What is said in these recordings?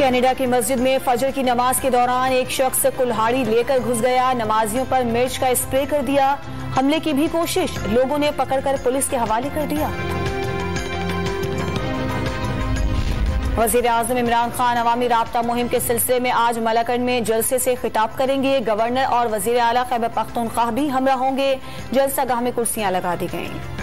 Canada की मस्जिद में फजर की नमाज के दौरान एक शख्स कुल्हाड़ी लेकर घुस गया, नमाजियों पर मिर्च का स्प्रे कर दिया। हमले की भी कोशिश, लोगों ने पकड़कर पुलिस के हवाले कर दिया। वजीर आजम इमरान खान अवामी राब्ता मुहिम के सिलसिले में आज मलाकंड में जलसे से खिताब करेंगे। गवर्नर और वजीर आला खैबर पख्तूनख्वा भी हमरा होंगे। जलसागाह में कुर्सियां लगा दी गईं।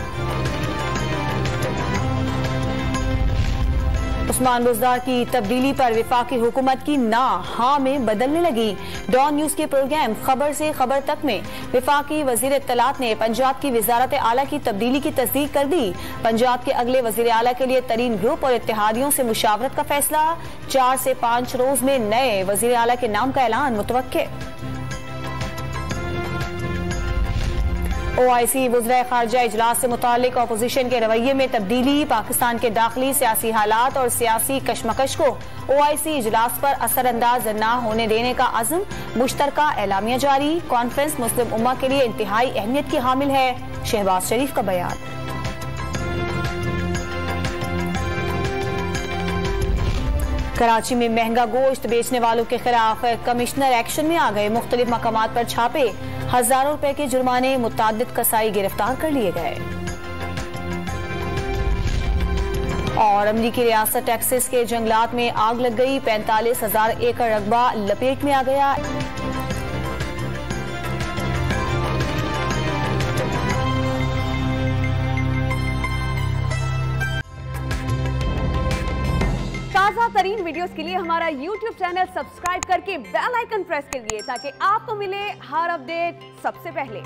उस्मान बुज़दार की तब्दीली पर वफाकी हुकूमत की ना हाँ में बदलने लगी। डॉन न्यूज के प्रोग्राम खबर से खबर तक में वफाकी वजीर इत्तलात ने पंजाब की वजारत आला की तब्दीली की तस्दीक कर दी। पंजाब के अगले वजीर आला के लिए तरीन ग्रुप और इत्तेहादियों से मुशावरत का फैसला। 4 से 5 रोज में नए वजीर आला के नाम का ऐलान मुतवक्के। OIC वज़ीर ख़ारिजा इजलास से मुतालिक अपोजिशन के रवैये में तब्दीली। पाकिस्तान के दाखिली सियासी हालात और सियासी कशमकश को OIC इजलास पर असरअंदाज न होने देने का अज़्म। मुश्तरका एलामिया जारी। कॉन्फ्रेंस मुस्लिम उम्मा के लिए इंतहाई अहमियत की हामिल है। शहबाज शरीफ का बयान। कराची में महंगा गोश्त बेचने वालों के खिलाफ कमिश्नर एक्शन में आ गए। मुख्तलिफ मकामात पर छापे, हजारों रुपए के जुर्माने, मुताद्दिद कसाई गिरफ्तार कर लिए गए। और अमरीकी रियासत टेक्सास के जंगलात में आग लग गई। 45,000 एकड़ रकबा लपेट में आ गया। ताज़ा तरीन वीडियोस के लिए हमारा YouTube चैनल सब्सक्राइब करके बेल आइकन प्रेस करिए ताकि आपको मिले हर अपडेट सबसे पहले।